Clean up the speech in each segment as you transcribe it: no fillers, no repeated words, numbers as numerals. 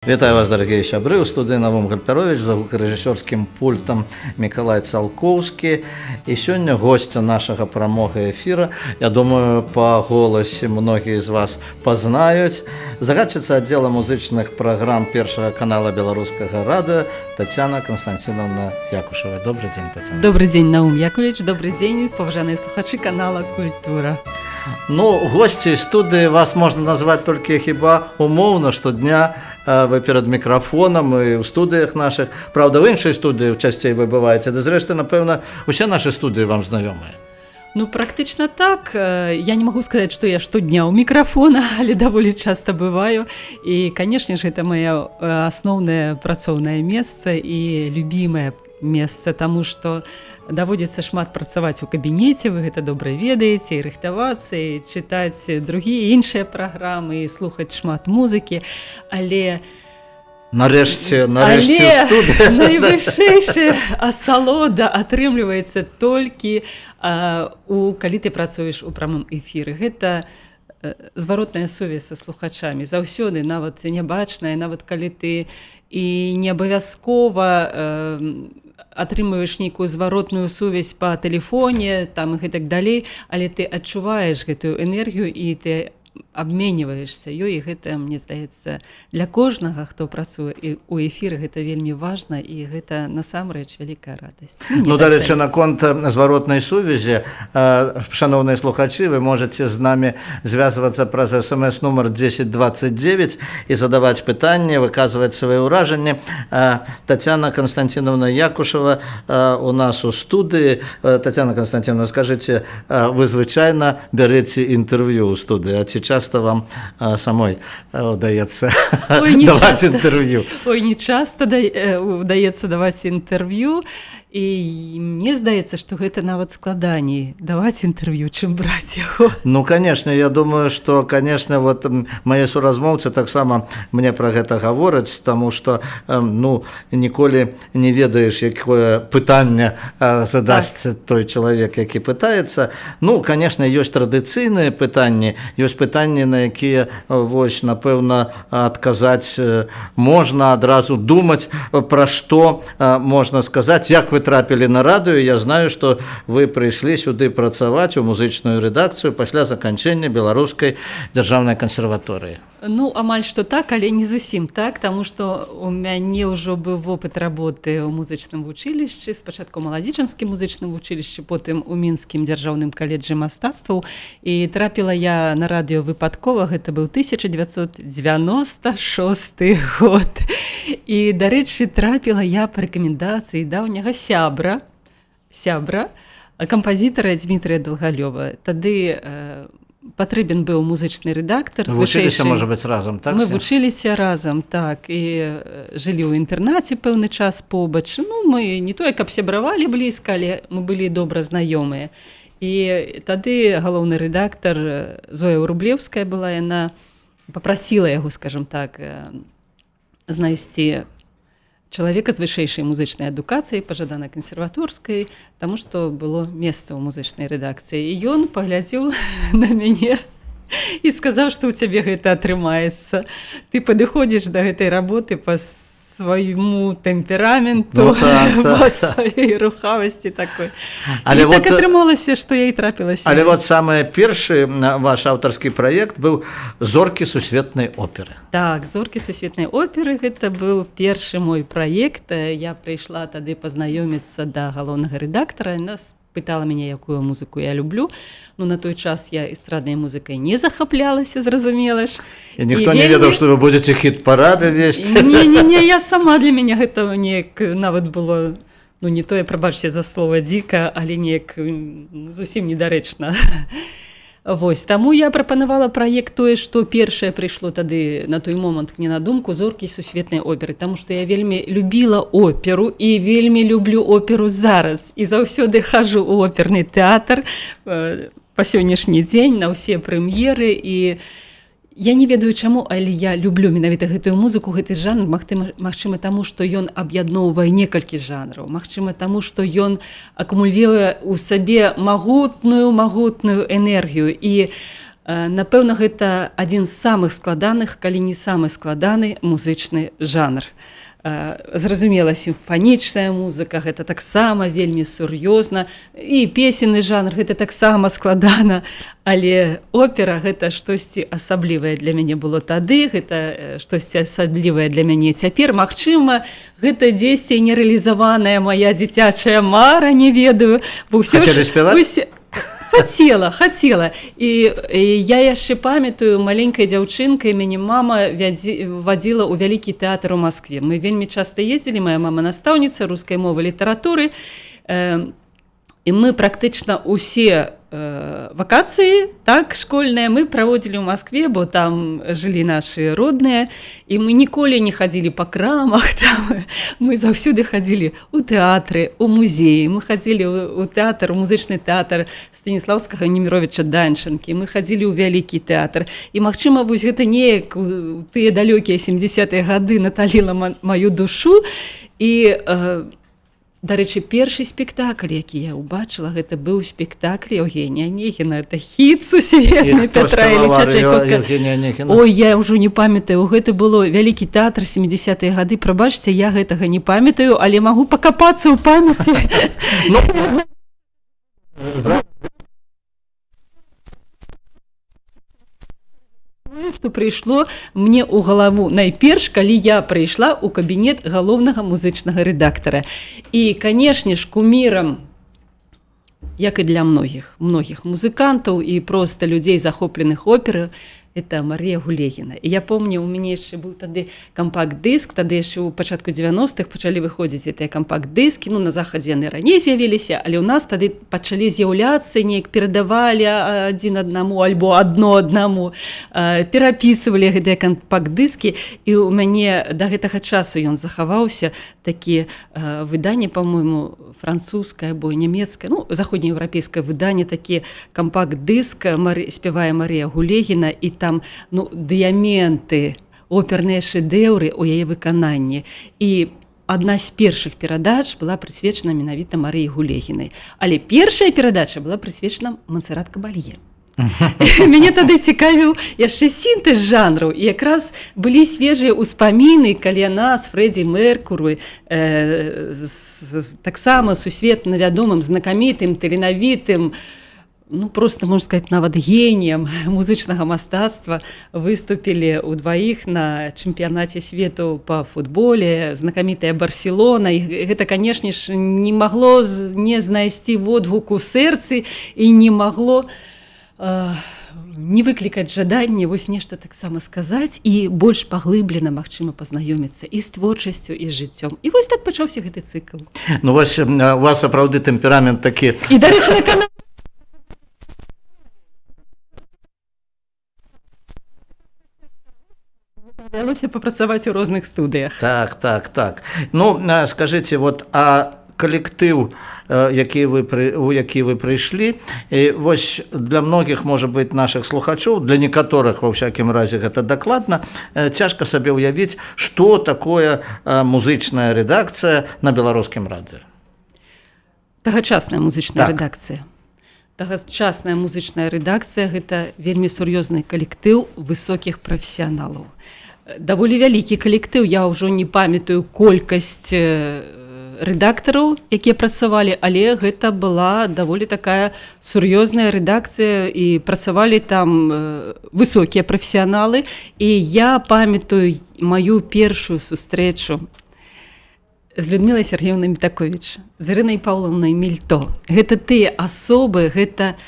Вітаю вас, дарагія сябры, у студыі Навум Гальперович, за гукарэжысёрскім пультам Мікалай Цалкоўскі. І сёння госця нашага прамога эфіра, я думаю, па голасе многія з вас пазнаюць, загадчыца аддзела музычных праграм першага канала беларускага радыё Тацяна Константиновна Якушева. Добрый дзень, Тацяна. Добрый дзень, Наум Яковлевич, добрый дзень, паважаныя слухачы канала Культура. Ну, госці студыі вас можна назваць толькі хіба умоўна, штодня вы перад мікрафонам і ў студыях нашых. Правда, в іншай студыі часцей вы бываеце, ды зрэшты, напэўна, усе нашы студыі вам знаёмыя. Ну, практычна так. Я не магу сказаць, што я штодня ў мікрафона, але даволі часта бываю. І, канешне ж, гэта маё асноўнае працоўнае месца і любімае месца, таму што даводзіцца шмат працаваць у кабінеце, вы гэта добра ведаеце, і рыхтавацца, і чытаць другія іншыя праграмы, і слухаць шмат музыкі, але Нарэшце студыя. Найвышэйшая асалода атрымліваецца толькі калі ты працуеш у прамым эфіры. Гэта зваротная сувязь са слухачамі. Заўсёды, нават нябачная, нават калі ты і не абавязкова атрымуеш нейкую зваротную сувязь па тэлефоне, там і гэтак далей, але ты адчуваеш гэтую энергію і ты абменьваешся ёй, і гэта, мне здаецца, для кожнага, хто працуе у эфіры, гэта вельмі важна, і гэта насамрэч вялікая радасць. Ну, дарэчы, наконт зваротнай сувязі, шановныя слухачы, вы можаце з намі звязвацца праз смс-нумар 1029 і задаваць пытанні, выказваць свае ўражанні. Тацяна Константиновна Якушева у нас у студыі. Тацяна Константиновна, скажыце, вы звычайна бярэце інтэрв'ю ў студыі, а ці часто вам самой удаецца даваць інтэрв'ю? Ой, не часто удаецца даваць інтэрв'ю, і мне здаецца, што гэта нават складаней даваць інтэрв'ю, чым браць яго. Ну, конечно, я думаю, што, конечно, вот мае суразмоўцы таксама мне пра гэта гавораць, таму што, ну, ніколі не ведаеш, якое пытанне задасць той чалавек, які пытаецца. Ну, конечно, ёсць традыцыйныя пытанні, ёсць пытанні, на якія, вось, напэўна, адказаць можна, адразу думаць, пра што можна сказаць, як вы трапілі на радыё. Я знаю, што вы прыйшлі сюды працаваць у музычную рэдакцыю пасля заканчэння Беларускай дзяржаўнай кансерваторыі. Ну, амаль што так, але не зусім так, таму што у мяне ўжо быў вопыт работы ў музычным вучылішчы, спачатку ў маладзічанскім музычным вучылішчы, потым у мінскім дзяржаўным каледжы мастацтваў, і трапіла я на радыё выпадкова, гэта быў 1996 год. І, дарэчы, трапіла я па рэкамендацыі даўняга сябра, кампазітара Дмітрыя Далгалёва. Тады патрэбен быў музычны рэдактар. Вучыліся, можа быць, разам, так? Мы вучыліся разам, так, і жылі ў інтэрнаце пэўны час побач. Ну, мы не тое, каб сябравалі блізка, але мы былі добра знаёмыя. І тады галоўны рэдактар Зоя Рублеўская была, яна папрасіла яго, скажам так, знайсці чалавека з вышэйшай музычнай адукацыяй, пажадана кансерваторскай, таму што было месца ў музычнай рэдакцыі. І ён паглядзеў на мяне і сказаў, што ў цябе гэта атрымаецца. Ты падыходзіш да гэтай работы па свайму тэмпераменту, па сваёй рухавасці такой. І так атрымалася, што я і трапілася. Але вот самы першы ваш аўтарскі праект быў «Зоркі сусветнай оперы». Так, «Зоркі сусветнай оперы» гэта быў першы мой праект. Я прыйшла тады пазнаёміцца да галоўнага рэдактара, яна пытала мяне, якую музыку я люблю. Ну, на той час я эстраднай музыкай не захаплялася, зразумела ж. І ніхто не ведаў, што вы будзеце хіт-парады весці. Не, я сама, для мяне гэта неяк нават было, ну, не тое, прабачце за слова, дзіка, але неяк зусім недарэчна. Вось, таму я прапанавала праект тое, што першае прыйшло тады на той момант мне на думку, «Зоркі сусветнай оперы», таму што я вельмі любіла оперу і вельмі люблю оперу зараз. І заўсёды хажу ў оперны тэатр па сённяшні дзень на ўсе прэм'еры, і я не ведаю чаму, але я люблю менавіта гэтую музыку, гэты жанр, магчыма таму, што ён аб'ядноўвае некалькі жанраў, магчыма таму, што ён акумулюе ў сабе магутную энергію, і Напэўна, гэта адзін з самых складаных, калі не самы складаны музычны жанр. Зразумела, сімфанічная музыка, гэта таксама вельмі сур'ёзна, і песенны жанр гэта таксама складана, але опера гэта штосьці асаблівае для мяне было тады, гэта штосьці асаблівае для мяне цяпер. Магчыма, гэта дзесьці нерэалізаваная мая дзіцячая мара, не ведаю, бо ўсё Хацелі спяваць? Хацела. І я яшчэ памятаю, маленькай дзяўчынкай мяне мама вадзіла ў вялікі тэатр у Маскве. Мы вельмі часта ездзілі, мая мама настаўніца рускай мовы, літаратуры, і мы практычна усе вакацыі, так, школьныя, мы праводзілі ў Маскве, бо там жылі нашы родныя, і мы ніколі не хадзілі па крамах, там, мы заўсёды хадзілі ў тэатры, у музеі, мы хадзілі ў тэатр, у музычны тэатр Станіслаўскага Неміровіча Даньшанкі, мы хадзілі ў вялікі тэатр, і, магчыма, вось гэта неяк у тыя далёкія 70-е гады наталіла маю душу, і дарэчы, першы спектакль, які я ўбачыла, гэта быў спектакль Евгенія Онегіна. Это хіт сусветны Пятра Ілліча Чайковскага. Ой, я ўжо не памятаю, гэта было вялікі тэатр 70-е гады. Прабачце, я гэтага не памятаю, але магу пакапацца ў памяці. Што прыйшло мне ў галаву найперш, калі я прыйшла ў кабінет галоўнага музычнага рэдактара. І, канешне ж, кумірам, як і для многіх музыкантаў і проста людзей, захопленых операй, это Марія Гулегіна. І я помню, у мяне яшчэ быў тады кампакт-дыск, тады яшчэ ў пачатку 90-х пачалі выходзіць гэтыя кампакт-дыскі, ну, на захадзе яны раней з'явіліся, але ў нас тады пачалі з'яўляцца, неяк перадавалі адзін аднаму, альбо адно аднаму, перапісывалі гэтыя кампакт-дыскі, і ў мяне да гэтага часу ён захаваўся, такі выданне, па-мойму, французскае або нямецкае, ну, заходнееўрапейскае выданне, такі кампакт-дыск, спявае Марія Гулегіна, і там, ну, дыяменты, оперныя шэдэўры ў яе выкананні. І адна з першых перадач была прысвечана менавіта Марыі Гулегінай. Але першая перадача была прысвечана Монсеррат Кабалье. Мяне тады цікавіў яшчэ сінтэз жанраў, і якраз былі свежыя ўспаміны, калі яна з Фрэдзі Меркуры, таксама сусветна вядомым, знакамітым, таленавітым, ну, просто, можна сказаць, нават геніем музычнага мастацтва выступілі ўдваіх на чэмпіянаце свету па футболе, знакамітая Барселона. І гэта, канешне ж, не магло не знайсці водгуку сэрцы і не магло не выклікаць жаданне вось нешта таксама сказаць і больш паглыблена, магчыма, пазнаёміцца і з творчасцю, і з жыццём. І вось так пачаўся гэты цыкл. Ну, вось у вас сапраўды тэмперамент такі. І, дарэчы, на канале давялося папрацаваць у розных студыях. Так. Ну, скажыце, вот, а калектыў, у які вы прыйшлі, і вось для многіх, можа быць, нашых слухачоў, для некаторых, ва ўсякім разе, гэта дакладна, цяжка сабе ўявіць, што такое музычная рэдакцыя на беларускім радыё. Тагачасная музычная рэдакцыя. Тагачасная музычная рэдакцыя – гэта вельмі сур'ёзны калектыў высокіх прафесіяналаў. Даволі вялікі калектыў, я ўжо не памятаю колькасць рэдактараў, якія працавалі, але гэта была даволі такая сур'ёзная рэдакцыя, і працавалі там высокія прафесіяналы. І я памятаю маю першую сустрэчу з Людмілай Сергеевнай Мітаковіч, з Ірынай Паўлаўнай Мільто. Гэта тыя асобы, гэта,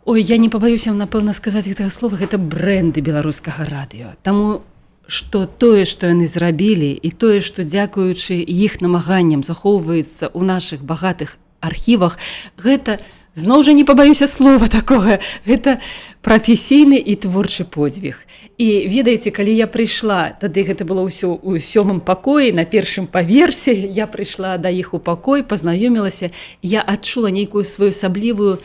ой, я не пабаюся, напэўна, сказаць гэтага слова, гэта брэнды беларускага радыё. Таму што тое, што яны зрабілі, і тое, што дзякуючы іх намаганням захоўваецца ў нашых багатых архівах, гэта, зноў жа не пабаюся слова такога, гэта прафесійны і творчы подзвіг. І ведаеце, калі я прыйшла, тады гэта было ўсё ў 7-м пакоі, на першым паверсе, я прыйшла да іх у пакой, пазнаёмілася, я адчула нейкую сваю асаблівую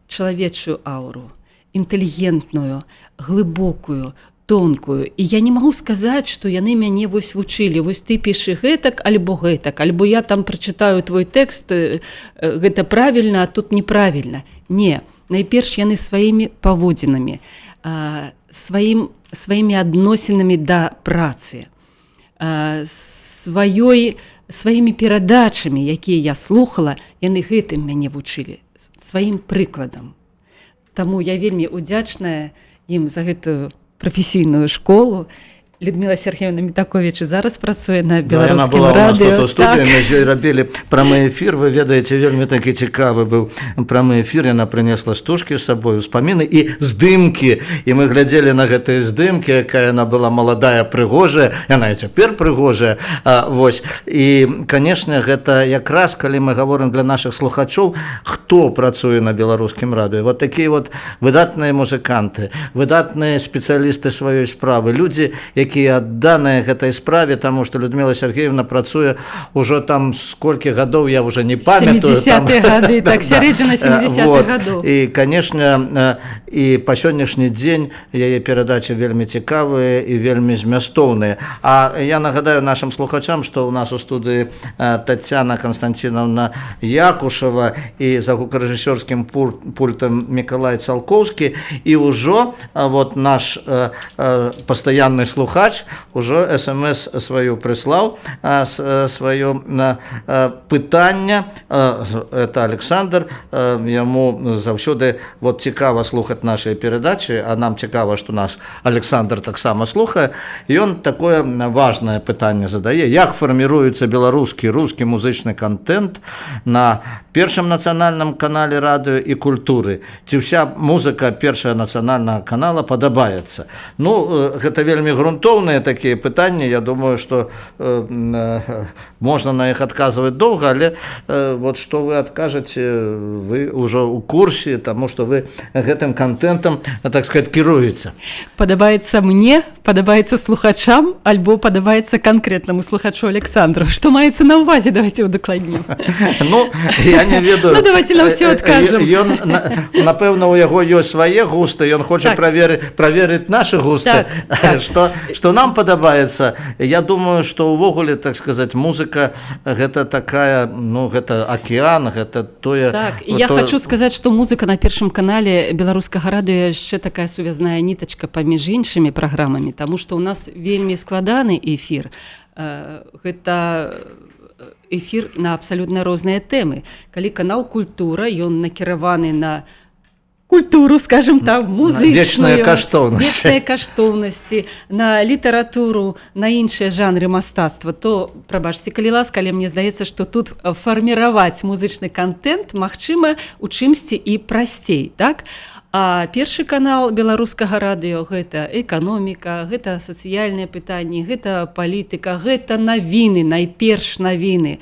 чалавечую ауру, інтэлігентную, глыбокую, тонкую. І я не магу сказаць, што яны мяне вось вучылі. Вось ты пішы гэтак, альбо я там прачытаю твой тэкст, гэта правільна, а тут неправільна. Не, найперш яны сваімі паводзінамі, сваімі адносінамі да працы, сваімі перадачамі, якія я слухала, яны гэтым мяне вучылі, сваім прыкладам. Таму я вельмі удзячная ім за гэтую прафесійную школу. Людмила Сергеевна Мітаковіч зараз працуе на беларускім радыё. Яна была у нас тут у студыі, мы з ёй рабілі прамы эфір. Вы ведаеце, вельмі такі цікавы быў прамы эфір. Яна прынесла стужкі з сабой, успаміны і здымкі. І мы глядзелі на гэтыя здымкі, якая яна была маладая, прыгожая. Яна і цяпер прыгожая. Вось. І, канешне, гэта якраз, калі мы гаворым для нашых слухачоў, хто працуе на беларускім радыё. Вот такія вот выдатныя музыканты, выдатныя спецыялісты сваёй справы, людзі, якія адданыя гэтай справе, таму што Людмила Сергеевна працуе ўжо там сколькі гадоў, я ўжо не памятаю. 70-е гады, так, сярэдзіна 70-х гадоў. І, канешне, і па сённяшні дзень яе перадачы вельмі цікавыя і вельмі змястоўныя. А я нагадаю нашим слухачам, што ў нас у студыі Тацяна Константиновна Якушева і за гукарэжысёрскім пультам Мікалай Цалкоўскі, і ўжо вот наш пастаянны слухач уже СМС свою прислал, свое пытанне. Это Александр, ему заўсёды вот цікава слухаць наши передачи, а нам цікава, что нас Александр таксама слухае. И он такое важное пытанне задае: як фармируется беларускі, русский музычны контент на першым нацыянальным канале радыё і культуры? Ці вся музыка першага нацыянальнага канала падабаецца? Ну, гэта вельмі грунтоўныя такія пытанні. Я думаю, что можна на іх адказваць доўга, але вот што вы адкажаце, вы ўжо ў курсе, таму што вы гэтым контентам, так сказать, кіруеце. Падабаецца мне, падабаецца слухачам, альбо падабаецца канкрэтнаму слухачу Александру? Што маецца на ўвазе? Давайте удакладнім. Ну, я не ведаю. Ну, давайте на ўсё адкажам. Напэўна, у яго ёсць свае густы, ён хоча праверыць наши густы. Што нам падабаецца. Я думаю, што ўвогуле, так сказать, музыка гэта такая, ну, гэта акеан, гэта тое... Так, і я хочу сказаць, што музыка на першым канале беларускага радыё яшчэ такая сувязная нітачка паміж іншымі праграмамі, таму што ў нас вельмі складаны эфір. Гэта эфір на абсалютна розныя тэмы. Калі канал «Культура», ён накіраваны на культуру, скажем так, музычную, вечныя каштоўнасці, на літаратуру, на іншыя жанры мастацтва, то, прабачце, калі ласка, але мне здаецца, што тут фарміраваць музычны контент магчыма у чымсьці і прасцей, так? А першы канал беларускага радыё — гэта эканоміка, гэта сацыяльныя пытанні, гэта палітыка, гэта навіны, найперш навіны.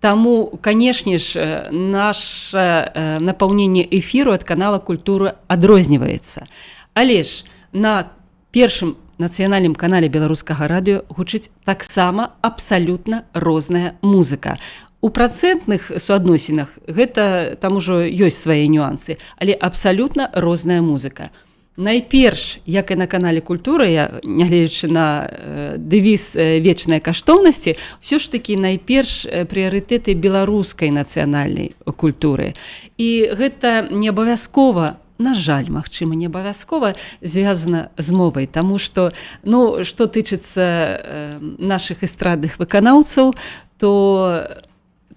Таму, канешне ж, наше напаўненне эфіру ад канала «Культура» адрозніваецца. Але ж на першым нацыянальным канале беларускага радыё гучыць таксама абсалютна розная музыка. У працэнтных суадносінах гэта там ужо ёсць свае нюансы, але абсалютна розная музыка. Найперш, як і на канале «Культура», я, нягледзячы на дэвіз вечнай каштоўнасці, ўсё ж такі найперш прыярытэты беларускай нацыянальнай культуры. І гэта не абавязкова, на жаль, магчыма, не абавязкова звязана з мовай, таму што, ну, што тычыцца нашых эстрадных выканаўцаў, то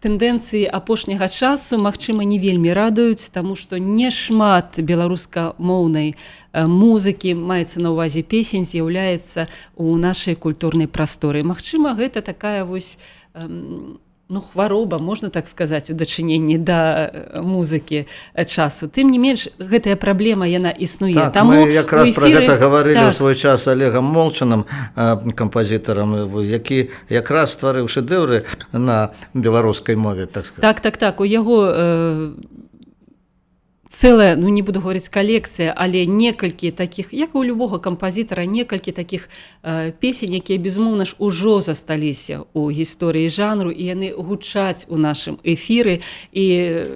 тэндэнцыі апошняга часу, магчыма, не вельмі радуюць, таму што не шмат беларускамоўнай музыкі, маецца на ўвазе песень, з'яўляецца ў нашай культурнай прасторы. Магчыма, гэта такая вось, ну, хвароба, можна так сказаць, у дачыненні да музыкі часу. Тым не менш, гэтая праблема, яна існуе. Так, таму мы якраз пра гэта гаварылі ў так. свой час Олегам Молчаным, кампазітарам, які якраз стварыў шэдэўры на беларускай мове, так сказаць. Так. У яго цэлая, ну, не буду говорить колекцыя, але некалькі такіх, як у любога кампазітара, некалькі такіх песень, якія, безумоўна ж, ужо засталіся у гісторыі жанру, і яны гучаць у нашым эфіры, і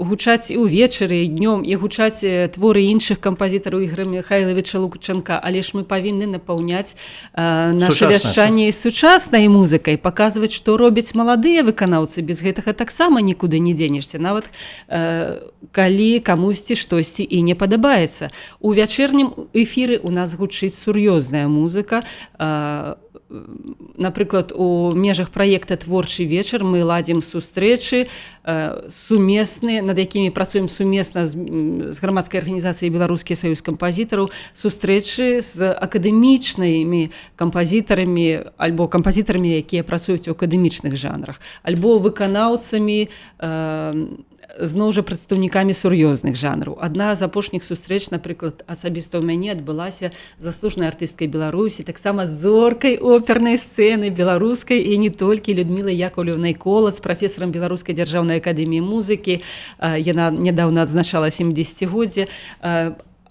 гучаць і ўвечары, і днём, і гучаць творы іншых кампазітараў Ігора Михайловича Лукчанка, але ж мы павінны напаўняць наша вяшчанне сучаснай музыкай, паказваць, што робяць маладыя выканаўцы, без гэтага таксама нікуды не дзенешся, нават калі камусьці штосьці і не падабаецца. У вячэрнім эфіры у нас гучыць сур'ёзная музыка. Напрыклад, у межах праекта «Творчы вечар» мы ладзім сустрэчы сумесныя, над якімі працуем сумесна з грамадскай арганізацыяй «Беларускі саюз кампазітараў», сустрэчы з акадэмічнымі кампазітарамі альбо кампазітарамі, якія працуюць у акадэмічных жанрах, альбо выканаўцамі, зноў жа прадстаўнікамі сур'ёзных жанраў. Адна з апошніх сустрэч, напрыклад, асабіста ў мяне адбылася заслужанай артысткай Беларусі, таксама зоркай опернай сцэны беларускай і не толькі Людмілай Яковлевнай Колас, прафесарам Беларускай дзяржаўнай акадэміі музыкі. Яна нядаўна адзначала 70-годдзе.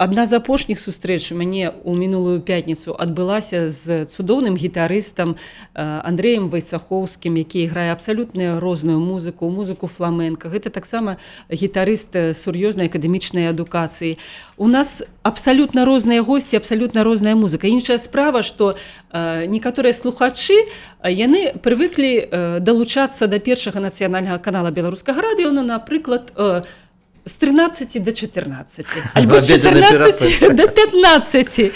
Адна з апошніх сустрэч у мяне ў мінулую пятніцу адбылася з цудоўным гітарыстам Андрэем Вайцахоўскім, які іграе абсалютна розную музыку, музыку фламенка. Гэта таксама гітарыст сур'ёзнай акадэмічнай адукацыі. У нас абсалютна розныя госці, абсалютна розная музыка. Іншая справа, што некаторыя слухачы, яны прывыклі далучацца да першага нацыянальнага канала беларускага радыё, напрыклад, з 13 до 14, альбо з 14 до 15.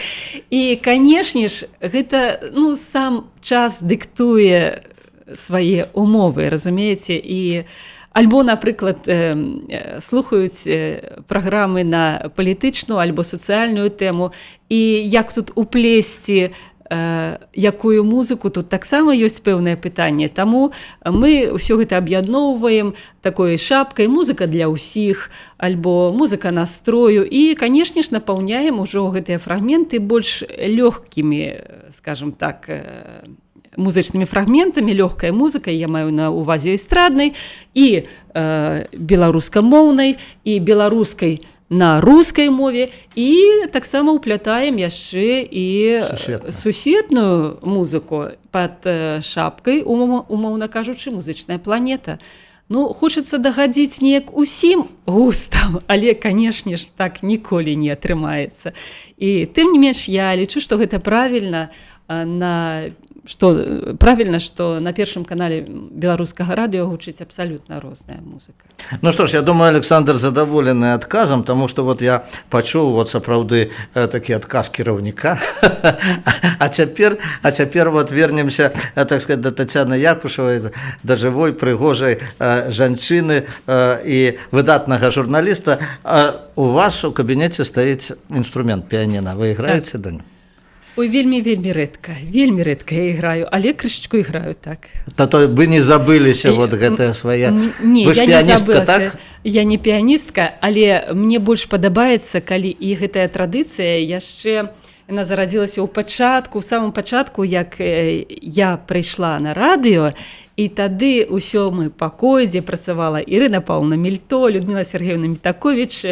І, канешне ж, гэта сам час дыктуе свае умовы, разумееце, і альбо, напрыклад, слухаюць праграмы на палітычную альбо сацыяльную тэму, і як тут уплесці якую музыку, тут таксама ёсць пэўнае пытанне. Таму мы ўсё гэта аб'ядноўваем такой шапкай «Музыка для ўсіх» альбо «Музыка настрою» і, канешне ж, напаўняем ужо гэтыя фрагменты больш лёгкімі, скажем так, музычнымі фрагментамі, лёгкай музыкай, я маю на увазе эстраднай, і беларускамоўнай, і беларускай на рускай мове, і таксама ўплятаем яшчэ і сусветную музыку пад шапкай, умоўна кажучы, музычная планета. Хочацца дагадзіць неяк усім густам, але, канешне ж, так ніколі не атрымаецца. І тым не менш, я лічу, што гэта правільна, што на першым канале беларускага радыё гучыць абсалютна розная музыка. Ну што ж, я думаю, Александр задаволены адказам, таму што я пачуў сапраўды такі адказ кіраўніка. А цяпер вернемся, так сказать, да Тацяны Якушавай, да жывой, прыгожай жанчыны і выдатнага журналіста. У вас у кабінеце стаіць інструмент піяніна. Вы іграеце, Даня? Ой, вельмі рэдка я іграю, але крышачку іграю, так. То вы не забыліся гэтая свая... Не, вы ж я не піяністка, забылася. так? Я не піяністка, але мне больш падабаецца, калі і гэтая традыцыя яшчэ яна зарадзілася ў самым пачатку, як я прыйшла на радыё, і тады ў 7-й пакой, дзе працавала Ірына Паўловна Мільто, Людміла Сергеевна Мітаковіч,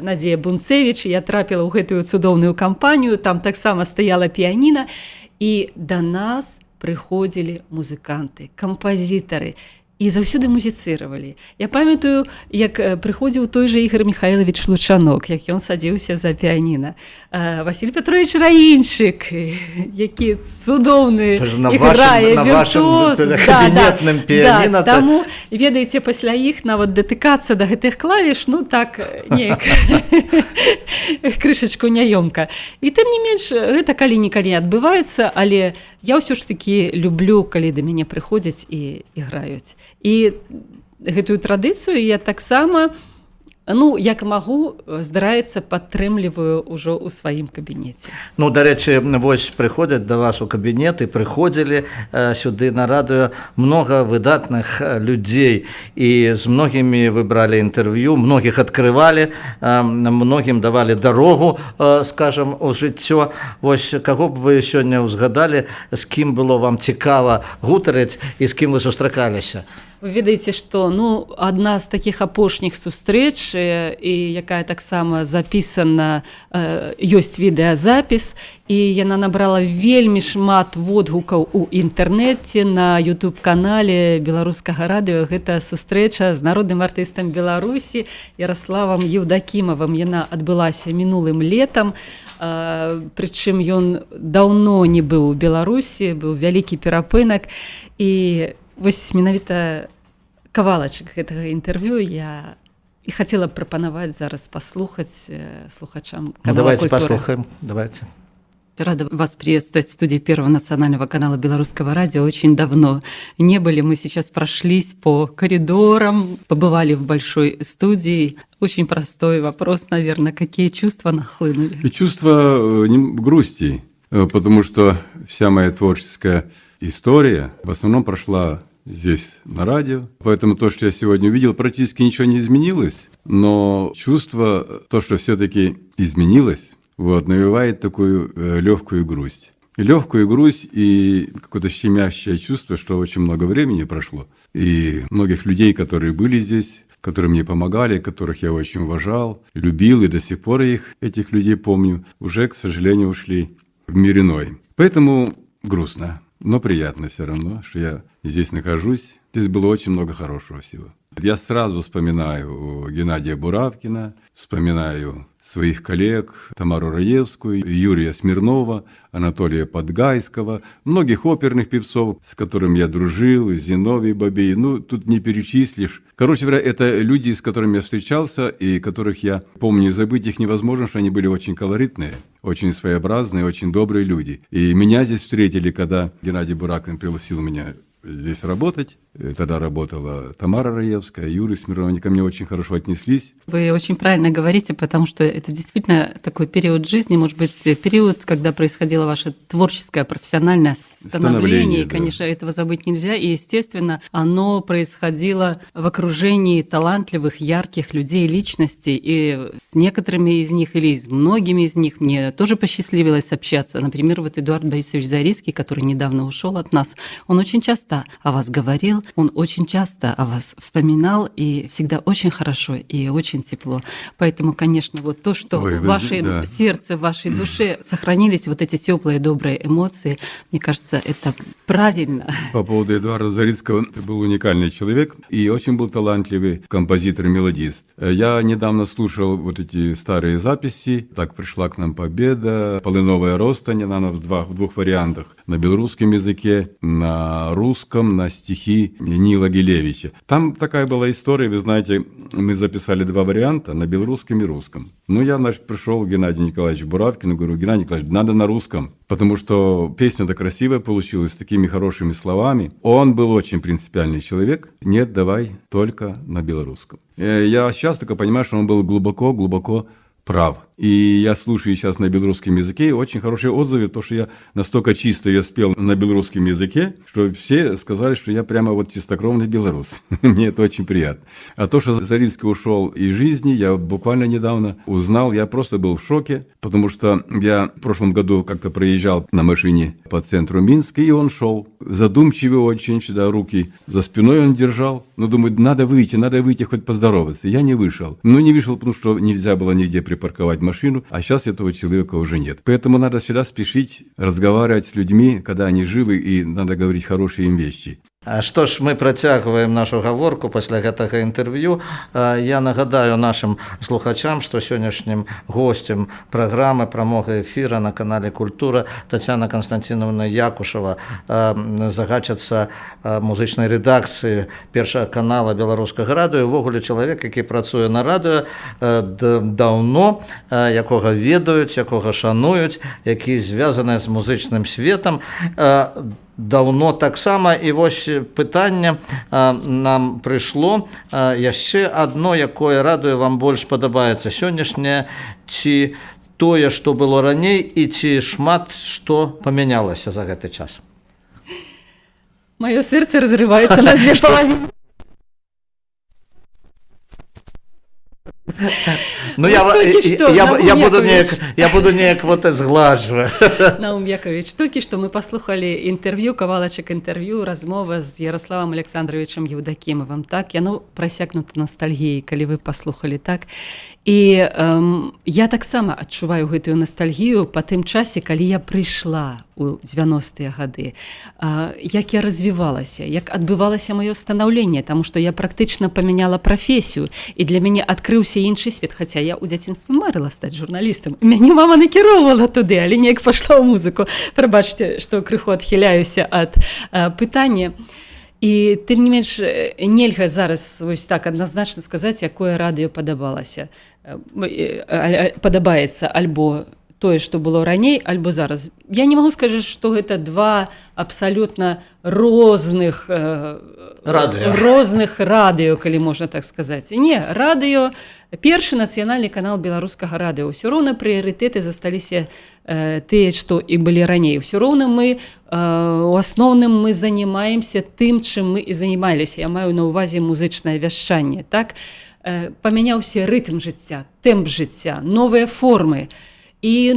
Надзея Бунцевіч, я трапіла ў гэтую цудоўную кампанію, там таксама стаяла піяніна, і да нас прыходзілі музыканты, кампазітары, і заўсёды музіцыравалі. Я памятаю, як прыходзіў той жа Ігор Михайлович Лучанок, як ён садзіўся за піяніна. Васіль Петрович Раінчык, які цудоўны іграе віртуоз. На вашым кабінетным піяніна. Таму, ведаеце, пасля іх нават датыкацца да гэтых клавіш, так, неяк, крышачку няёмка. І тым не менш, гэта калі-нікалі адбываецца, але я ўсё ж такі люблю, калі да мяне прыходзяць і іграюць. І гэтую традыцыю я таксама, як магу, здараецца, падтрымліваю ўжо ў сваім кабінеце. Дарэчы, прыходзяць да вас у кабінет і прыходзілі сюды на радыё многа выдатных людзей, і з многімі вы бралі інтэрв'ю, многіх адкрывалі, многім давалі дарогу, скажам, у жыццё. Каго б вы сёння ўзгадалі, з кім было вам цікава гутарыць і з кім вы сустракаліся? Вы ведаеце, што ну, адна з такіх апошніх сустрэч, і якая таксама запісана, ёсць відэазапіс, і яна набрала вельмі шмат водгукаў у інтэрнэце на YouTube-канале беларускага радыё. Гэта сустрэча з народным артыстам Беларусі Ярославам Еўдакімавым. Яна адбылася мінулым летам, прычым ён даўно не быў у Беларусі, быў вялікі перапынак. І вось менавіта кавалачак гэтага інтэрв'ю я і хацела б прапанаваць зараз паслухаць слухачам канала Давайте «Культура». послушаем. Давайте. Рада вас приветствовать в студии Первого национального канала Белорусского радио. Очень давно не были. Мы сейчас прошлись по коридорам, побывали в большой студии. Очень простой вопрос, наверное. Какие чувства нахлынули? И чувство грусти, потому что вся моя творческая история в основном прошла здесь на радио. Поэтому то, что я сегодня увидел, практически ничего не изменилось. Но чувство, то, что все-таки изменилось, вот, навевает такую легкую грусть. Легкую грусть и какое-то щемящее чувство, что очень много времени прошло. И многих людей, которые были здесь, которые мне помогали, которых я очень уважал, любил, и до сих пор этих людей помню, уже, к сожалению, ушли в мир иной. Поэтому грустно. Но приятно все равно, что я здесь нахожусь. Здесь было очень много хорошего всего. Я сразу вспоминаю Геннадия Буравкина, вспоминаю своих коллег, Тамару Раевскую, Юрия Смирнова, Анатолия Подгайского, многих оперных певцов, с которыми я дружил, Зиновий Бабей, ну, тут не перечислишь. Короче говоря, это люди, с которыми я встречался, и которых я помню, забыть их невозможно, что они были очень колоритные, очень своеобразные, очень добрые люди. И меня здесь встретили, когда Геннадий Буравкин пригласил меня здесь работать. Тогда работала Тамара Раевская, Юрий Смирнов, они ко мне очень хорошо отнеслись. Вы очень правильно говорите, потому что это действительно такой период жизни, может быть, период, когда происходило ваше творческое, профессиональное становление. И, конечно, этого забыть нельзя. И, естественно, оно происходило в окружении талантливых, ярких людей, личностей. И с некоторыми из них или с многими из них мне тоже посчастливилось общаться. Например, вот Эдуард Борисович Зарицкий, который недавно ушел от нас, он очень часто о вас говорил, он очень часто о вас вспоминал, и всегда очень хорошо и очень тепло. Поэтому, конечно, вот то, что в вашем сердце, в вашей душе сохранились вот эти теплые, добрые эмоции, мне кажется, это правильно. По поводу Эдуарда Зарицкого, это был уникальный человек и очень был талантливый композитор и мелодист. Я недавно слушал вот эти старые записи. Так пришла к нам победа, «Полыновая ростань», она в двух вариантах. На белорусском языке, на русском, на стихи Нила Гилевича. Там такая была история, вы знаете, мы записали два варианта на белорусском и русском. Ну, я, значит, пришел к Геннадию Николаевичу Буравкину, говорю: Геннадий Николаевич, надо на русском, потому что песня-то красивая получилась, с такими хорошими словами. Он был очень принципиальный человек. Нет, давай только на белорусском. Я сейчас только понимаю, что он был глубоко прав. И я слушаю сейчас на белорусском языке очень хорошие отзывы, то, что я настолько чисто я спел на белорусском языке, что все сказали, что я прямо вот чистокровный белорус. Мне это очень приятно. А то, что Зарицкий ушел из жизни, я буквально недавно узнал, я просто был в шоке, потому что я в прошлом году как-то проезжал на машине по центру Минска, и он шел. Задумчивый очень, всегда руки за спиной он держал. Но думаю, надо выйти, хоть поздороваться. Я не вышел. Но не вышел, потому что нельзя было нигде припарковать машину, а сейчас этого человека уже нет. Поэтому надо всегда спешить разговаривать с людьми, когда они живы, и надо говорить хорошие им вещи. Што ж, мы працягваем нашу гаворку пасля гэтага інтэрв'ю. Я нагадаю нашим слухачам, што сённяшнім госцем праграмы прамога эфіра на канале «Культура» Тацяна Константиновна Якушева, загадчыца музычнай рэдакцыі першага канала беларускага радыё, увогуле чалавек, які працуе на радыё даўно, якога ведаюць, якога шануюць, які звязаны з музычным светам даўно таксама. І вось пытанне нам прыйшло яшчэ адно, якое радыё вам больш падабаецца, сённяшняе ці тое, што было раней, і ці шмат што памянялася за гэты час? Маё сэрца разрываецца на две палавіны. Ну, я буду неяк вот згладжваць. Наум Яковлевич, толькі што мы паслухалі інтэрв'ю, кавалачак інтэрв'ю, размова з Ярославам Александровичем Евдокимовым, так? Яно прасякнута ностальгіяй, калі вы паслухалі, так? І я таксама адчуваю гэтую ностальгію па тым часе, калі я прыйшла у 90-е гады, як я развівалася, як адбывалася маё станаўленне, таму што я практычна памяняла прафесію, і для мяне адкрыўся іншы свет, хаця я ў дзяцінстве марыла стаць журналістам. Мяне мама накіроўвала туды, але неяк пайшла ў музыку. Прабачце, што крыху адхіляюся ад пытання. І тым не менш, нельга зараз вось так адназначна сказаць, якое радыё падабаецца альбо тое, што было раней, альбо зараз. Я не магу сказаць, што гэта два абсалютна розных радыё, калі можна так сказаць. Не, радыё, першы нацыянальны канал беларускага радыё. Усё роўна прыярытэты засталіся тыя, што і былі раней. Усё роўна мы, у асноўным мы занимаемся тым, чым мы і занималіся. Я маю на ўвазе музычнае вяшчанне. Так? Памяняўся рытм жыцця, тэмп жыцця, новыя формы. І,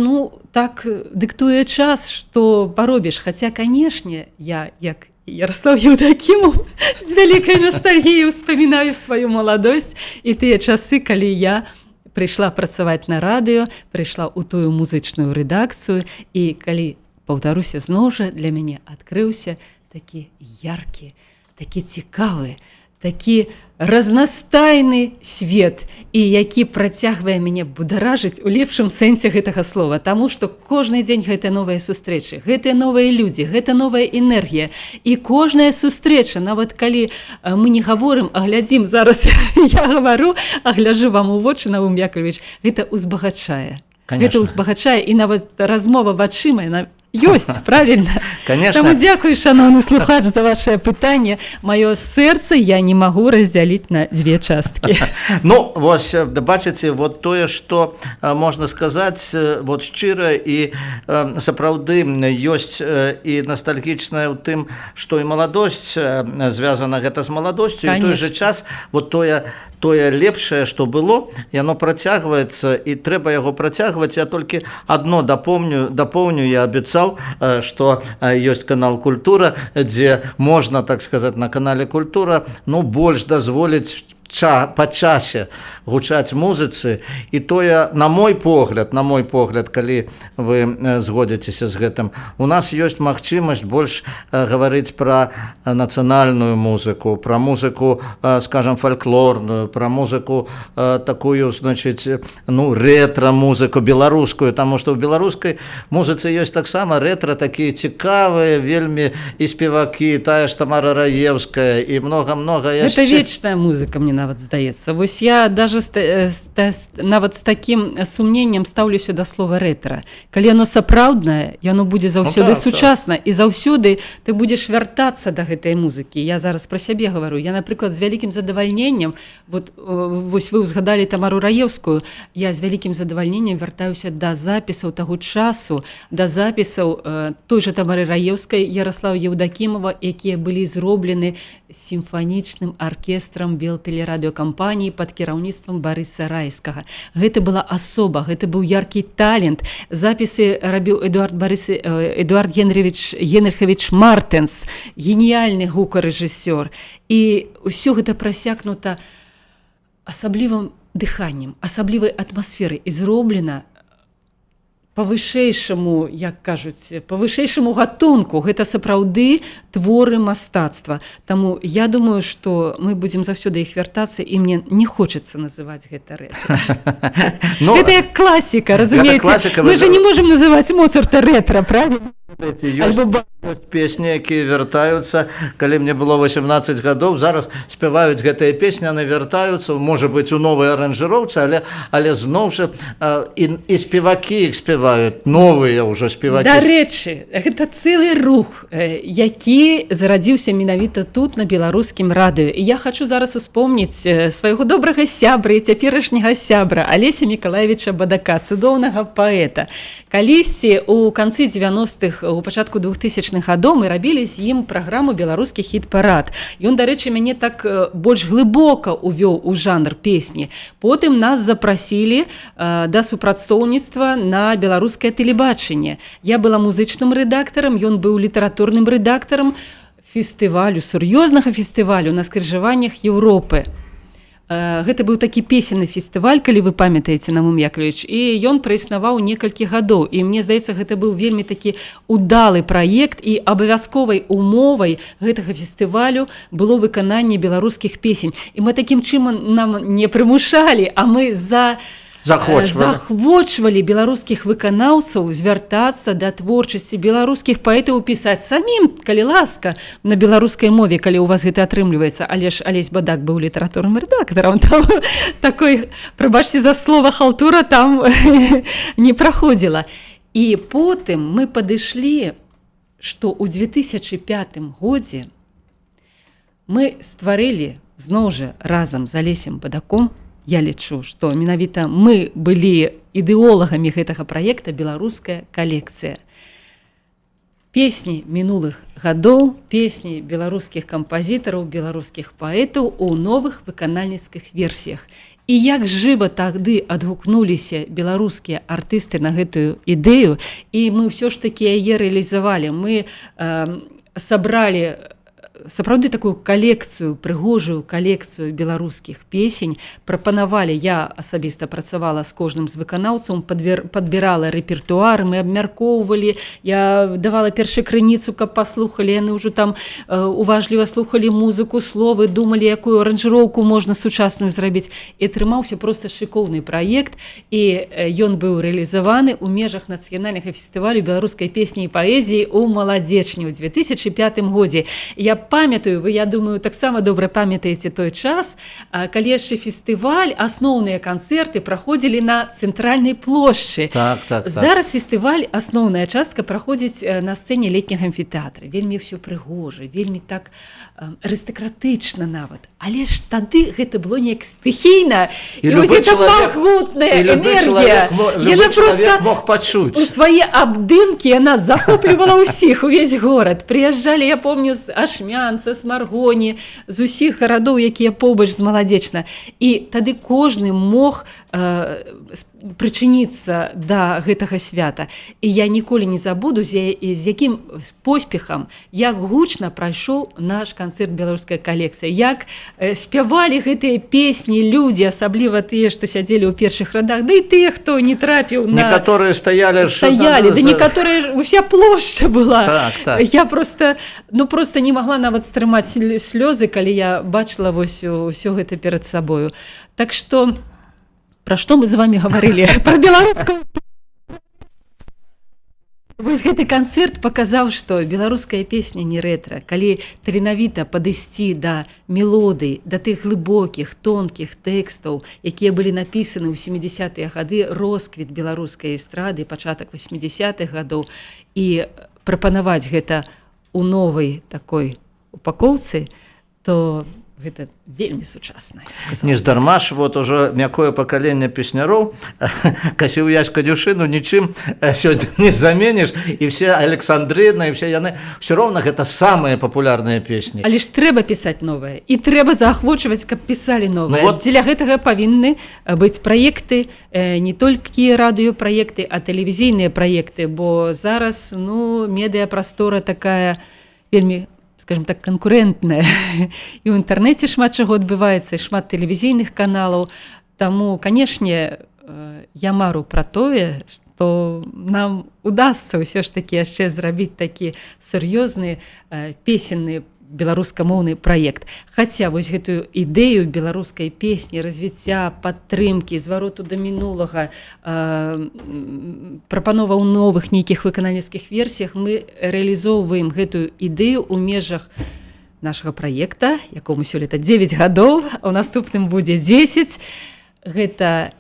так дыктуе час, што паробіш. Хаця, канешне, я, як Ярослав Евдокимов, з вялікай ностальгіяй успамінаю сваю маладосць і тыя часы, калі я прыйшла працаваць на радыё, прыйшла ў тую музычную рэдакцыю, і калі, паўтаруся зноў жа, для мяне адкрыўся такі яркі, такі цікавы, такі разнастайны свет, і які працягвае мяне бударажыць у лепшым сэнсе гэтага слова, таму што кожны дзень гэта новыя сустрэчы, гэтыя новыя людзі, гэта новая энергія, і кожная сустрэча, нават калі мы не гаворым, а глядзім, зараз я гавару, а гляджу вам у вочы, Наум Яковлевич, гэта ўзбагачае. Гэта ўзбагачае, і нават размова вачыма, яна ёсць, правильно? Конечно. Таму дзякую, шановны слухач, за ваше пытанне. Маё сэрца я не магу раздзяліць на дзве часткі. Вось, бачыце, вот тое, што можна сказаць, вот шчыра і сапраўды ёсць і ностальгічная ў тым, што і маладосць звязана гэта з маладосцю, і той же час вот тое лепшае, што было, яно працягваецца, і трэба яго працягваць. Я толькі адно дапоўню, я абяцаў, што ёсць канал «Культура», дзе можна, так сказаць, на канале «Культура» больш дазволіць па часе гучаць музыцы, і тое, на мой погляд, калі вы згодзіцеся з гэтым, у нас ёсць магчымасць больш гаварыць пра нацыянальную музыку, пра музыку, скажам, фальклорную, пра музыку такую, значыць, рэтра-музыку беларускую, таму што ў беларускай музыцы ёсць таксама рэтра, такія цікавыя, вельмі і спевакі, тая ж Тамара Раевская, і многа-многа яшчэ. Гэта вечная музыка, мне нават здаецца. Вось я даже нават з такім сумненнем стаўлюся да слова рэтра. Калі яно сапраўднае, яно будзе заўсёды сучасна, і заўсёды ты будзеш вяртацца да гэтай музыкі. Я зараз пра сябе гавару. Я, напрыклад, з вялікім задавальненнем, вось вы ўзгадалі Тамару Раевскую, я з вялікім задавальненнем вяртаюся да запісаў таго часу, да запісаў той жа Тамары Раевскай, Ярослава Евдокимова, якія былі зроблены сімфанічным аркестрам Белтэлерадыёкампаніі пад кіраўніцтвам Барыса Райскага. Гэта была асоба, гэта быў яркі талент. Запісы рабіў Эдуард Генрихович Мартенс, геніяльны гукарэжысёр. І ўсё гэта прасякнута асаблівым дыханнем, асаблівай атмасферай і зроблена па вышэйшаму, як кажуць, па вышэйшаму гатунку. Гэта сапраўды творы мастацтва. Таму я думаю, што мы будзем заўсёды іх вяртацца, і мне не хочацца называць гэта рэтра. Гэта як класіка, разумееце? Мы же не можем называць Моцарта рэтра, правильно? Ёсць песні, якія вяртаюцца, калі мне было 18 гадоў, зараз спяваюць гэтыя песні, яны вяртаюцца, можа быць, у новай аранжыроўцы, але зноў жа і спевакі іх спяваюць, новыя ўжо спевакі. Дарэчы, гэта цэлы рух, які зарадзіўся менавіта тут, на беларускім радыё. І я хачу зараз успомніць свайго добрага сябра і цяперашняга сябра Алеся Мікалаевіча Бадака, цудоўнага паэта. Калісьці ў канцы 90-х у пачатку 2000-х гадоў мы рабілі з ім праграму «Беларускі хіт-парад». Ён, дарэчы, мяне так больш глыбока увёў у жанр песні. Потым нас запрасілі да супрацоўніцтва на беларускае тэлебачанне. Я была музычным рэдактарам, ён быў літаратурным рэдактарам фестывалю, сур'ёзнага фестывалю на скрыжаваннях Еўропы. Гэта быў такі песенны фестываль, калі вы памятаеце, Наум Яковлевич, і ён праіснаваў некалькі гадоў. І мне здаецца, гэта быў вельмі такі удалы праект, і абавязковай умовай гэтага фестывалю было выкананне беларускіх песень. І мы такім чынам нам не прымушалі, а мы захвочвалі беларускіх выканаўцаў звяртацца да творчасці беларускіх паэтаў, пісаць самім, калі ласка, на беларускай мове, калі ў вас гэта атрымліваецца. Але ж Алесь Бадак быў літаратурным рэдактарам, там такой, прабачце за слова, халтура там не праходзіла. І потым мы падышлі, што ў 2005 годзе мы стварылі, зноў жа, разам з Алесем Бадаком, я лічу, што менавіта мы былі ідэолагамі гэтага праекта «Беларуская калекцыя». Песні мінулых гадоў, песні беларускіх кампазітараў, беларускіх паэтаў у новых выканальніцкіх версіях. І як жыва тады адгукнуліся беларускія артысты на гэтую ідэю, і мы ўсё ж такі яе рэалізавалі. Мы сабралі сапраўды такую калекцыю, прыгожую калекцыю беларускіх песень, прапанавалі, я асабіста працавала з кожным з выканаўцаў, падбірала рэпертуар, мы абмяркоўвалі, я давала першую крыніцу, каб паслухалі, яны ўжо там уважліва слухалі музыку, словы, думалі, якую аранжыроўку можна сучасную зрабіць. І атрымаўся проста шыкоўны праект, і ён быў рэалізаваны ў межах нацыянальнага фестывалю беларускай песні і паэзіі ў Маладзечні ў 2005 годзе. Я памятаю, вы, я думаю, таксама добра памятаеце той час, калі яшчэ фестываль, асноўныя канцэрты праходзілі на цэнтральнай плошчы. Так. Зараз фестываль, асноўная частка, праходзіць на сцэне летняга амфітэатра. Вельмі ўсё прыгожа, вельмі так арыстакратычна нават. Але ж тады гэта было неяк стыхійна, і вось гэта магутная энергія. Любы чалавек мог пачуць. У свае абдымкі яна захоплівала ўсіх, увесь горад. Прыязджалі, я помню, з Ашмянца, з Маргоні, з усіх гарадоў, якія побач з Маладзечна. І тады кожны мог прычыніцца да гэтага свята. І я ніколі не забуду, з якім поспехам, як гучна прайшоў наш канцэрт «Беларуская калекцыя», як спявалі гэтыя песні людзі, асабліва тыя, што сядзелі ў першых радах, да і тыя, хто не трапіў на... Некаторыя стаялі, да некаторыя, уся плошча была. Так. Я просто не магла нават стрымаць слёзы, калі я бачыла вось усё гэта перад сабою. Так што, пра што мы з вамі гаварылі? Пра беларускую. Вось гэты канцэрт паказаў, што беларуская песня не рэтра. Калі таленавіта падысці да мелодый, да тых глыбокіх, тонкіх тэкстаў, якія былі напісаны ў 70-е гады, росквіт беларускай эстрады, пачатак 80-х гадоў, і прапанаваць гэта у новай такой упакоўцы, то гэта вельмі сучасна. Нездарма ж, вот ужо мякое пакаленне песняроў, Касіўясь Кадзюшыну нічым сёння не заменіш, і все Александрына, і все яны, все роўна гэта самыя папулярныя песні. Але ж трэба пісаць новае, і трэба заахвочваць, каб пісалі новае. Дзеля гэтага павінны быць праекты, не толькі радыёпраекты, а тэлевізійныя праекты, бо зараз, медыяпрастора такая вельмі, скажем так, канкурэнтная. І ў інтэрнэце шмат чаго адбываецца, шмат тэлевізійных каналаў. Таму, канешне, я мару пра тое, што нам удасца ўсё ж такі яшчэ зрабіць такі сур'ёзны песенны беларускамоўны праект. Хаця вось гэтую ідэю беларускай песні, развіцця, падтрымкі, звароту да мінулага, прапанова ў новых нейкіх выканальніцкіх версіях, мы рэалізоўваем гэтую ідэю ў межах нашага праекта, якому сёлета 9 гадоў, а ў наступным будзе 10. Гэта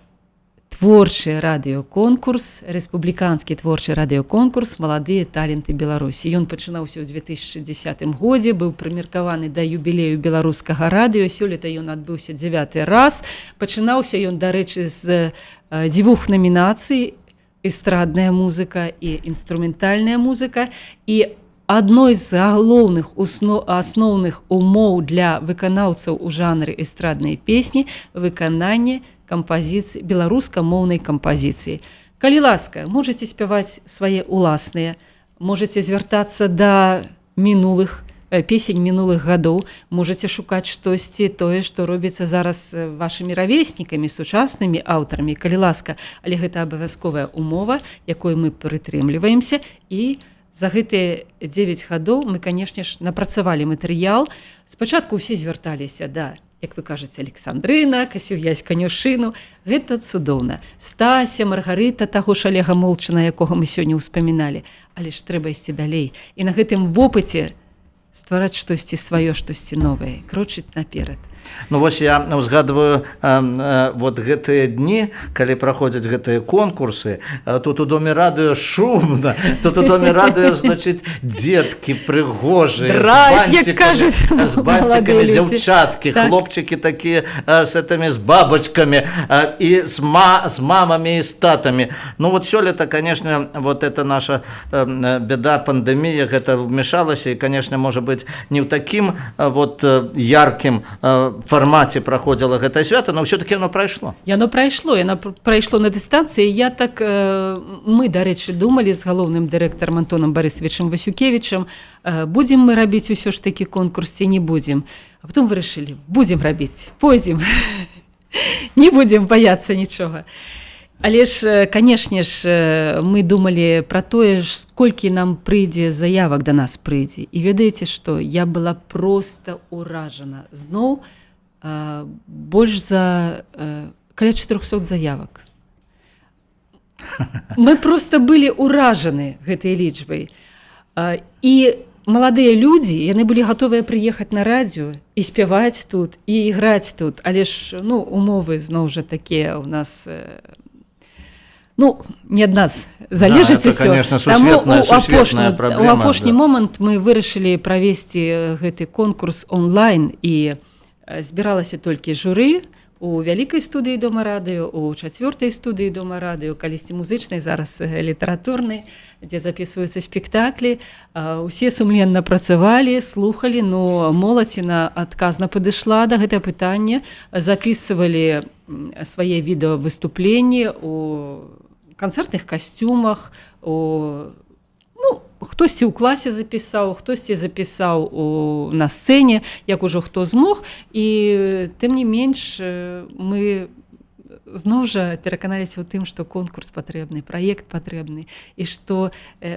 творчы радыёконкурс, рэспубліканскі творчы радыёконкурс «Маладыя таленты Беларусі». Ён пачынаўся ў 2010 годзе, быў прымеркаваны да юбілею беларускага радыё. Сёлета ён адбыўся 9 раз. Пачынаўся ён, дарэчы, з 2 намінацый. эстрадная музыка і інструментальная музыка. І адной з галоўных асноўных умоў для выканаўцаў у жанры эстраднай песні выкананне кампазіцыі, беларускамоўнай кампазіцыі. Калі ласка, можаце спяваць свае ўласныя, можаце звяртацца да мінулых песень мінулых гадоў, можаце шукаць штосьці тое, што робіцца зараз вашымі равеснікамі, сучаснымі аўтарамі, калі ласка, але гэта абавязковая умова, якой мы прытрымліваемся, і за гэтыя 9 гадоў мы, канешне ж, напрацавалі матэрыял. Спачатку ўсе звярталіся да, як вы кажаце, Александрына, Касюясь Канюшыну. Гэта цудоўна. Стася, Маргарыта, таго ж Олега Молчана, якога мы сёння ўспаміналі. Але ж трэба ісці далей. І на гэтым вопыце ствараць штосьці сваё, штосьці новае, крочыць наперад. Ну вось я узгадываю вот гэтыя дні, калі праходзяць гэтыя конкурсы, тут у доме радыё шумна, тут у доме радыё, значыць, дзеткі прыгожыя, з бантиками, дзяўчаткі, хлопчыкі такія з бабачкамі і з мамамі і з татамі. Ну вот сёлета, конечно, вот это наша беда, пандемія, гэта вмешалася, і, конечно, можа быць не ў такім вот яркім формаце праходзіла гэтае свята, но ўсё-такі яно прайшло. Яно прайшло на дыстанцыі. Мы, дарэчы, думалі з галоўным дырэктарам Антонам Барысавічам Васюкевічам, будзем мы рабіць усё ж такі конкурс ці не будзем. А потом вырашылі, будзем рабіць, пойдзем. Не будзем баяцца нічога. Але ж, канешне ж, мы думалі пра тое, колькі нам прыйдзе заявак да нас прыйдзе. І ведаеце што, я была проста ўражана. Зноў больш за каля 400 заявак. Мы проста былі ўражаны гэтай лічбай. І маладыя людзі, яны былі гатовыя прыехаць на радыё і спяваць тут, і іграць тут. Але ж, умовы зноў жа такія ў нас... не ад нас залежыць усё. Таму у апошні момант мы вырашылі правесці гэты конкурс онлайн, і збіралася толькі журы у вялікай студыі Дома радыё, у 4-й студыі Дома радыё, калісьці музычнай, зараз літаратурнай, дзе запісваюцца спектаклі. Усе сумленна працавалі, слухалі, моладзь адказна падышла да гэтага пытання, запісвалі свае відэавыступленні у канцэртных касцюмах, хтосьці ў класе запісаў, хтосьці запісаў на сцэне, як ужо хто змог. І тым не менш мы зноў жа пераканаліся ў тым, што конкурс патрэбны, праект патрэбны, і што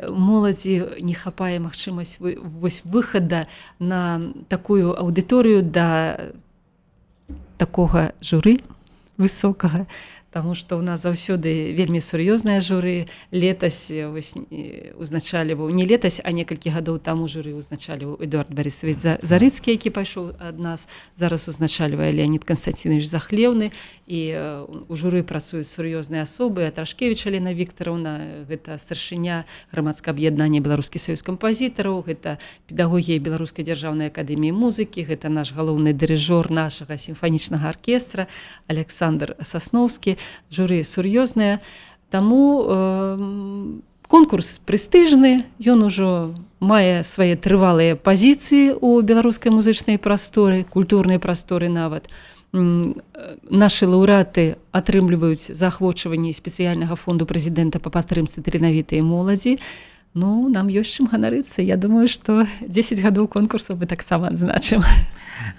моладзі не хапае магчымасць выхада на такую аўдыторыю да такога журы высокага. Таму што ў нас заўсёды вельмі сур'ёзнае журы. Летась узначальваў, не летась, а некалькі гадоў таму журы узначальваў Эдуард Барысавіч Зарыцкі, які пайшоў ад нас. Зараз узначальвае Леонід Канстантинович Захлеўны. І у журы працуюць сур'ёзныя асобы. Атрашкевіч Алена Віктараўна, гэта старшыня грамадскага аб'яднання Беларускі саюз кампазітараў, гэта педагогі Беларускай дзяржаўнай акадэміі музыкі, гэта наш галоўны дырыжор нашага сімфанічнага аркестра Александр Сасноўскі. Журы сур'ёзнае. Таму конкурс прэстыжны, ён ужо мае свае трывалыя пазіцыі ў беларускай музычнай прасторы, культурнай прасторы нават. Нашы лаўрэаты атрымліваюць заахвочванні спецыяльнага фонду прэзідэнта па падтрымцы таленавітай моладзі. Нам ёсць чым ганарыцца. Я думаю, што 10 гадоў конкурсу мы таксама адзначым.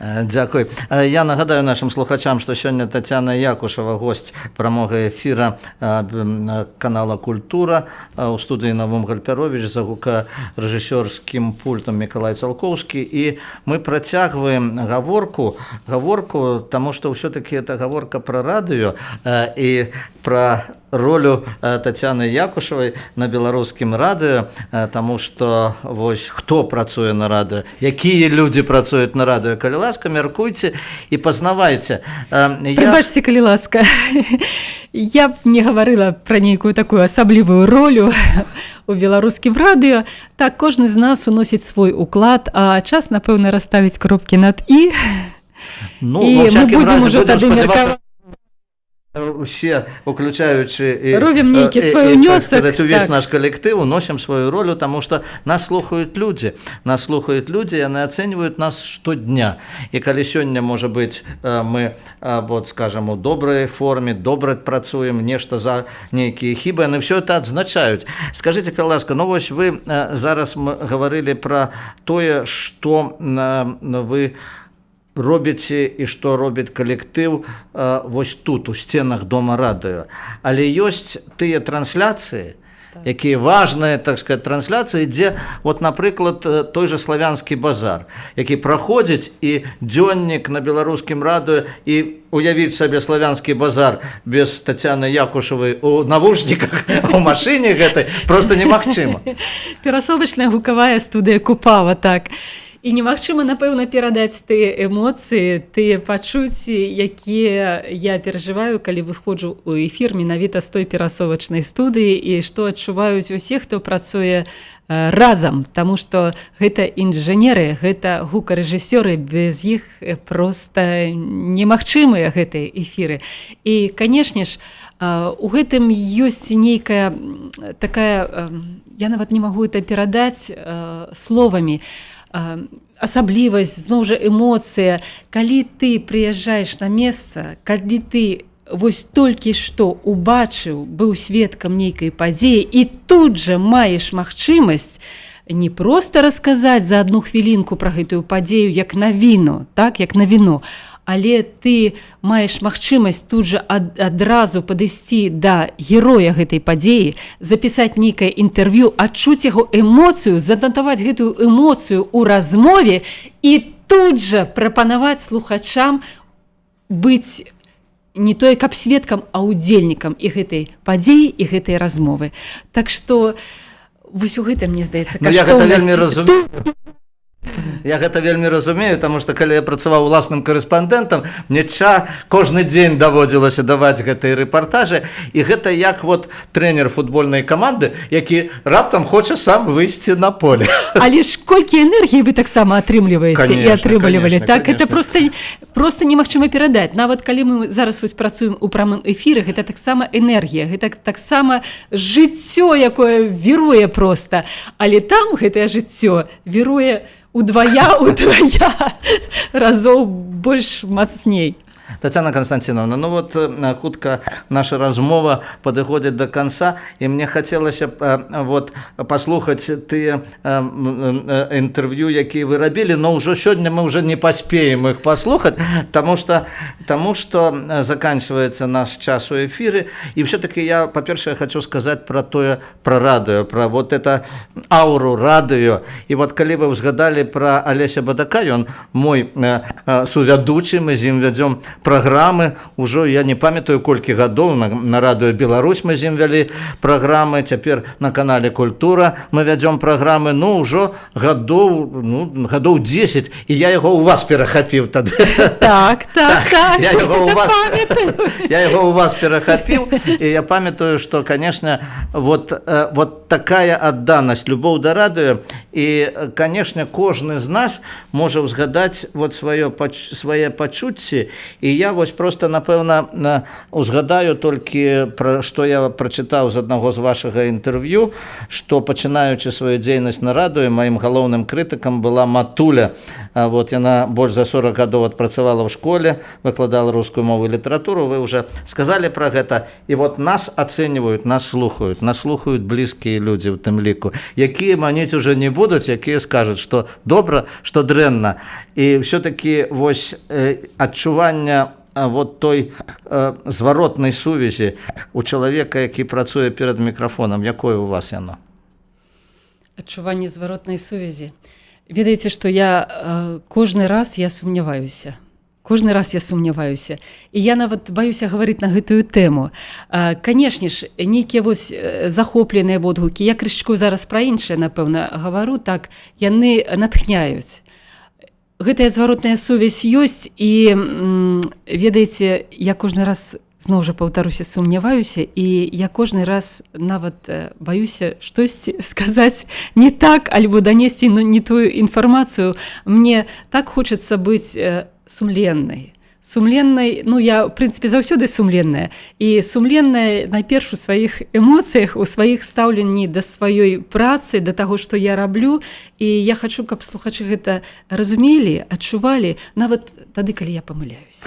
Дзякуй. Я нагадаю нашим слухачам, што сёння Тацяна Якушева, госць прамога эфіра канала «Культура». У студыі Навум Гальпяровіч, за гукарэжысёрскім пультам Мікалай Цалкоўскі. І мы працягваем гаворку, таму што ўсё-такі это гаворка пра радыё і пра ролю Тацяны Якушевай на беларускім радыё, таму што вось хто працуе на радыё, якія людзі працуюць на радыё. Калі ласка, мяркуйце і пазнавайце. Прабачце, калі ласка. Я б не гаварыла пра нейкую такую асаблівую ролю у беларускім радыё. Так, кожны з нас уносіць свой уклад, а час, напэўна, расставіць кропкі над «і». І мы будзем ужо тады меркаваць. все, уключаючи Робім нейкі свой унёсак, сказать, увесь так. наш коллектив, уносим свою роль, потому что нас слухают люди, и они оценивают нас штодня. И коли сёння, может быть, мы, вот, скажем, у доброй форме, добре працуем, нечто за некие хибы, они все это отзначают. Скажите, ласка, ну вот вы зараз говорили про то, что вы робіце і што робіць калектыў вось тут у сценах дома радыё, але ёсць тыя трансляцыі, якія важныя, так сказать, трансляцыі, дзе вот, напрыклад, той же славянскі базар, які праходзіць, і дзённік на беларускім радыё, і уявіць сабе славянскі базар без Тацяны Якушавай у навушніках у машыне гэтай просто немагчыма. Перасовачная гукавая студыя Купава, так. І немагчыма, напэўна, перадаць тыя эмоцыі, тыя пачуцці, якія я перажываю, калі выходжу ў эфір менавіта з той перасовачнай студыі, і што адчуваюць усе, хто працуе разам, таму што гэта інжынеры, гэта гукарэжысёры, без іх проста немагчымыя гэтыя эфіры. І, канешне ж, у гэтым ёсць нейкая такая, я нават не магу это перадаць словамі, асаблівасць, зноў жа эмоцыя, калі ты прыязджаеш на месца, калі ты вось толькі што убачыў, быў сведкам нейкай падзеі, і тут жа маеш магчымасць не проста расказаць за одну хвілінку пра гэтую падзею як навіну, так, як навіну, але ты маеш магчымасць тут жа адразу падысці да героя гэтай падзеі, запісаць нейкае інтэрв'ю, адчуць яго эмоцыю, занатаваць гэтую эмоцыю ў размове і тут жа прапанаваць слухачам быць не тое каб сведкам, а удзельнікам і гэтай падзеі, і гэтай размовы. Так што вось у гэтым, мне здаецца, каштоўнасць. Я гэта вельмі разумею, таму што калі я працаваў уласным карэспандэнтам, мне кожны дзень даводзілася даваць гэтыя рэпартажы, і гэта як вот трэнер футбольнай каманды, які раптам хоча сам выйсці на поле. Але ж колькі энергіі вы таксама атрымліваеце і атрымлівалі, так, гэта проста немагчыма перадаць. Нават калі мы зараз вось працуем у прамым эфіры, гэта таксама энергія, гэта таксама жыццё, якое віруе проста, але там гэтае жыццё віруе удвая разоў больш мацней. Тацяна Константиновна, ну вот хутка наша размова падыходзіць до конца, і мне хацелася вот паслухаць тыя інтэрв'ю, якія вы рабілі, но ўжо сёння мы уже не паспеем іх паслухаць, таму што заканчивается наш час у эфіры, і все-таки я, па-першае, хочу сказаць про радыё, про вот это ауру радыё, і вот калі вы ўзгадалі про Алеся Бадака, ён мой сувядучы, мы з ім вядзём программы, ўжо я не памятаю колькі гадоў, на радыё Беларусь мы з ім вялі праграмы, цяпер на канале Культура мы вядзём праграмы, ну ўжо гадоў 10, і я яго у вас перахапіў тады. Так, я яго у вас перахапіў, і я памятаю, што, конечно, вот такая адданасць, любоў да радыё, і, конечно, кожны з нас можа ўзгадаць вот свае пачуцці, і я вось просто, напэўна, узгадаю толькі, што я прачытаў з аднаго з вашага інтэрв'ю, што, пачынаючы сваю дзейнасць на радыё, маім галоўным крытыкам была Матуля. Вот, яна больш за 40 гадоў адпрацавала ў школе, выкладала рускую мову і літаратуру, вы уже сказалі пра гэта, і вот нас ацэньваюць, нас слухаюць блізкія людзі ў тым ліку, якія маніць уже не будуць, якія скажуць, што добра, што дрэнна. І все-таки вось адчуванне вот той зваротнай сувязі у чалавека, які працуе перад мікрафонам, якое у вас яно? Адчуванне зваротнай сувязі. Ведаеце, што я кожны раз я сумняваюся. І я нават баюся гаварыць на гэтую тэму. Канешне ж, нейкія вось захопленыя водгукі, я крышачку зараз пра іншае, напэўна, гавару, так, яны натхняюць. Гэтая зваротная сувязь ёсць, і, ведаеце, я кожны раз, зноў жа паўтаруся, сумняваюся, і я кожны раз нават баюся штосьці сказаць не так, альбо данесці не тую інфармацыю. Мне так хочацца быць сумленнай, сумленнай, ну я в прынцыпе заўсёды сумленная, і сумленная найперш у сваіх эмоцыях, у сваіх стаўленні да сваёй працы, да таго, што я раблю, і я хачу, каб слухачы гэта разумелі, адчувалі, нават тады, калі я памыляюсь.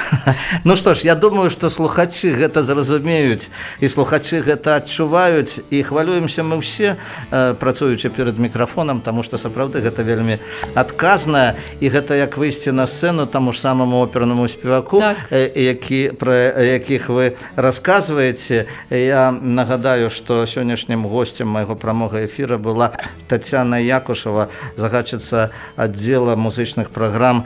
Ну што ж, я думаю, што слухачы гэта зразумеюць, і слухачы гэта адчуваюць, і хвалюемся мы ўсе, працуючы перад мікрафонам, таму што сапраўды гэта вельмі адказна, і гэта як выйсці на сцэну таму ж самому опернаму спеваку, Так. про якіх вы расказваеце. Я нагадаю, што сённяшнім госцем майго прамога эфіра была Тацяна Якушева, загадчыца аддзела музычных праграм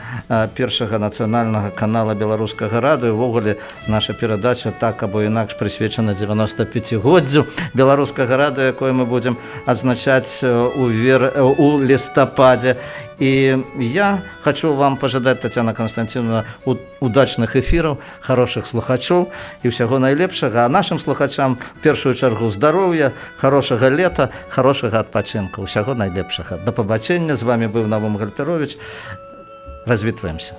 першага нацыянальнага канала беларускага радыё. Увогуле наша перадача так або інакш прысвечана 95-годдзю беларускага радыё, якое мы будзем адзначаць у лістападзе. И я хочу вам пожадать, Татьяна Константиновна, удачных эфиров, хороших слухачов и всего наилепшего. А нашим слухачам в первую чергу здоровья, хорошего лета, хорошего отпочинку, всего наилепшего. До побачення. С вами был Навум Гальперович. Развітваемся.